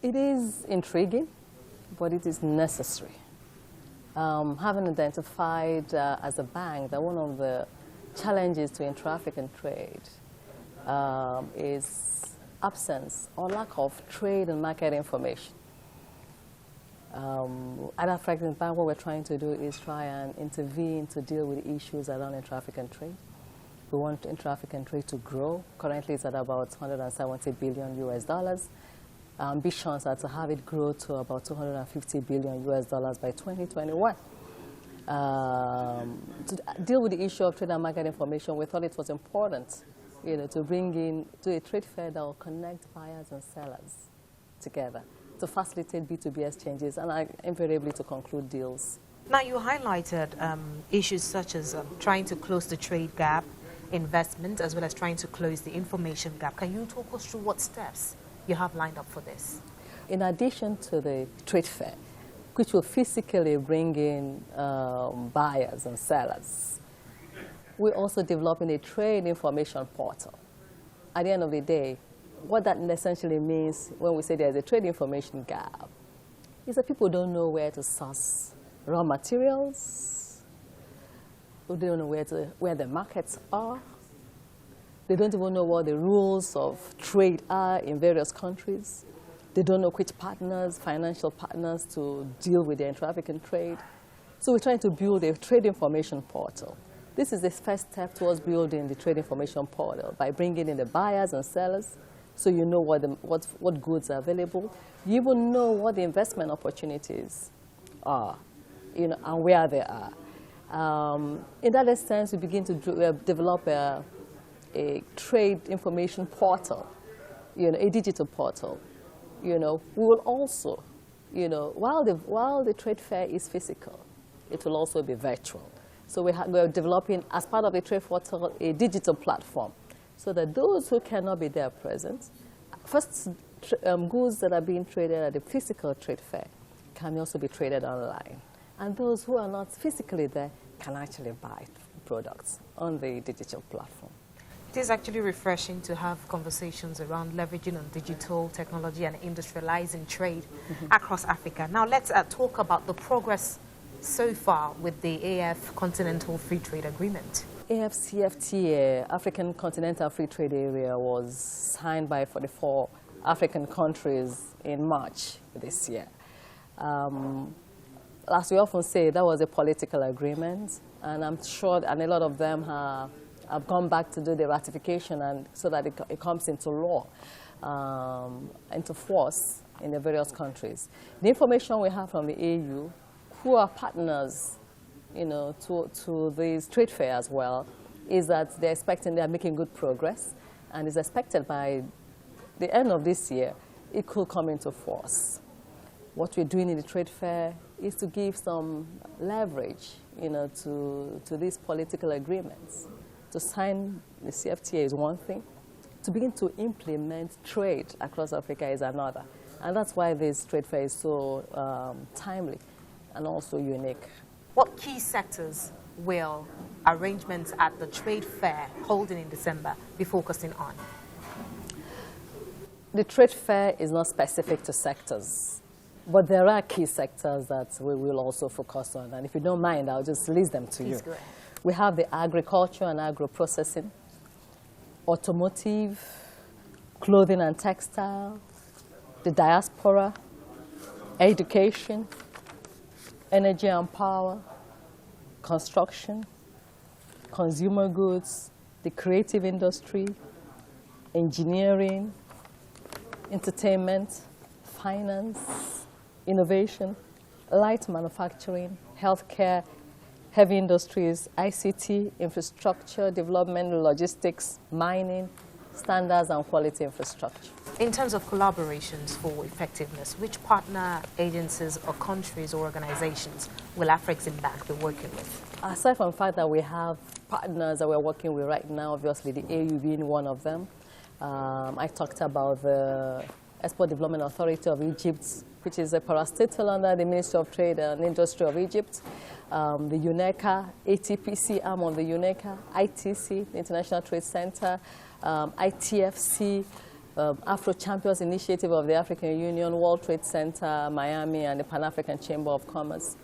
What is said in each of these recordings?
It is intriguing, but it is necessary. Having identified as a bank that one of the challenges to intra-African trade is absence or lack of trade and market information. At AFREXIM Bank, what we're trying to do is try and intervene to deal with issues around intra-African trade. We want intra-African trade to grow. Currently, it's at about $170 billion US. Ambitions are to have it grow to about $250 billion US by 2021. To deal with the issue of trade and market information, we thought it was important, to bring in a trade fair that will connect buyers and sellers together to facilitate B2B exchanges and invariably to conclude deals. Now, you highlighted issues such as trying to close the trade gap, investment, as well as trying to close the information gap. Can you talk us through what steps you have lined up for this? In addition to the trade fair, which will physically bring in buyers and sellers, we're also developing a trade information portal. At the end of the day, what that essentially means when we say there's a trade information gap is that people don't know where to source raw materials, they don't know where the markets are, they don't even know what the rules of trade are in various countries, they don't know which partners, financial partners, to deal with the intra-African trade. So we're trying to build a trade information portal. This is the first step towards building the trade information portal by bringing in the buyers and sellers, so you know what goods are available. You even know what the investment opportunities are, and where they are. In that sense, we begin to develop a trade information portal, a digital portal. We will also, while the trade fair is physical, it will also be virtual. So we're developing, as part of the trade portal, a digital platform, so that those who cannot be there present, first, goods that are being traded at the physical trade fair can also be traded online. And those who are not physically there can actually buy products on the digital platform. It is actually refreshing to have conversations around leveraging on digital technology and industrializing trade across Africa. Now let's talk about the progress so far with the AF Continental Free Trade Agreement. AFCFTA, African Continental Free Trade Area, was signed by 44 African countries in March this year. As we often say, that was a political agreement, and I'm sure, and a lot of them have gone back to do the ratification, and so that it comes into law, into force in the various countries. The information we have from the AU, who are partners, to this trade fair as well, is that they're making good progress, and it's expected by the end of this year, it could come into force. What we're doing in the trade fair is to give some leverage, to these political agreements. To sign the CFTA is one thing. To begin to implement trade across Africa is another. And that's why this trade fair is so timely and also unique. What key sectors will arrangements at the trade fair holding in December be focusing on? The trade fair is not specific to sectors, but there are key sectors that we will also focus on. And if you don't mind, I'll just list them to you. Please go ahead. We have the agriculture and agro-processing, automotive, clothing and textile, the diaspora, education, energy and power, construction, consumer goods, the creative industry, engineering, entertainment, finance, innovation, light manufacturing, healthcare, heavy industries, ICT, infrastructure, development, logistics, mining, standards and quality infrastructure. In terms of collaborations for effectiveness, which partner agencies or countries or organizations will AFREXIM Bank be working with? Aside from the fact that we have partners that we're working with right now, obviously the AU being one of them, I talked about the Export Development Authority of Egypt, which is a parastatal under the Ministry of Trade and Industry of Egypt, the UNECA, ATPC arm of the UNECA, ITC, the International Trade Center, ITFC, Afro Champions Initiative of the African Union, World Trade Center, Miami, and the Pan-African Chamber of Commerce.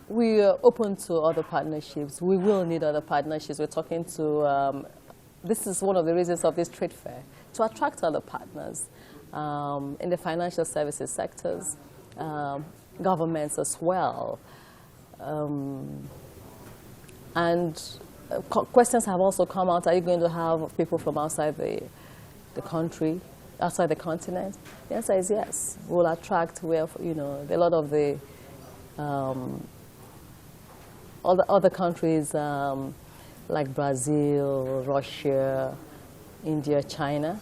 We are open to other partnerships. We will need other partnerships. We're talking to, this is one of the reasons of this trade fair, to attract other partners in the financial services sectors, governments as well. Questions have also come out, are you going to have people from outside the country, outside the continent? The answer is yes. We'll attract where, you know, a lot of the other countries like Brazil, Russia, India, China.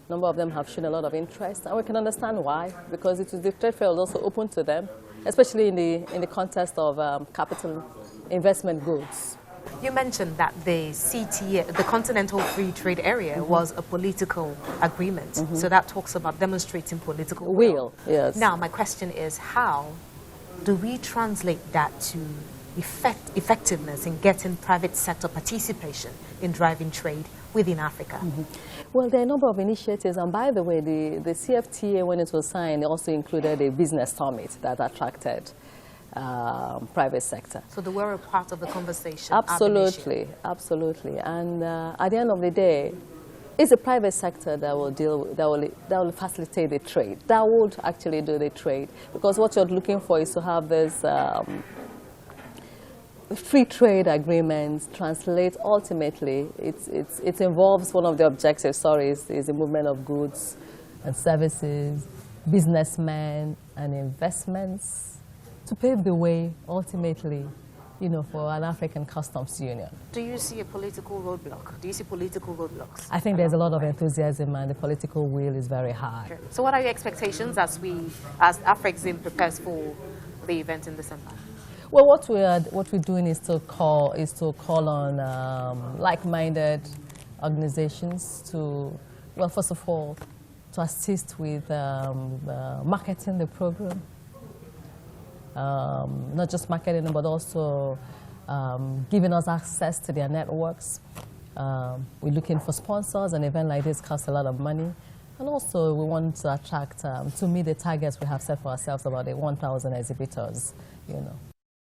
A number of them have shown a lot of interest, and we can understand why, because the trade fair was also open to them, especially in the context of capital investment goods. You mentioned that the CTA, the Continental Free Trade Area, was a political agreement. So that talks about demonstrating political will. Yes. Now, my question is, how do we translate that to effectiveness in getting private sector participation in driving trade within Africa? Well, there are a number of initiatives, and by the way, the CFTA, when it was signed, also included a business summit that attracted private sector. So they were a part of the conversation. Absolutely, absolutely. And at the end of the day, it's the private sector that will that will facilitate the trade. That would actually do the trade, because what you're looking for is to have this free trade agreements translate ultimately. It involves one of the objectives. Is the movement of goods and services, businessmen and investments, to pave the way, ultimately, you know, for an African customs union. Do you see a political roadblock? Do you see political roadblocks? I think there's a lot of enthusiasm, and the political will is very high. Sure. So what are your expectations as AFREXIM prepares for the event in December? Well, what we're doing is to call on like-minded organizations to, well, first of all, to assist with marketing the program. Not just marketing, but also giving us access to their networks. We're looking for sponsors. An event like this costs a lot of money. And also, we want to attract, to meet the targets we have set for ourselves, about 1,000 exhibitors, you know.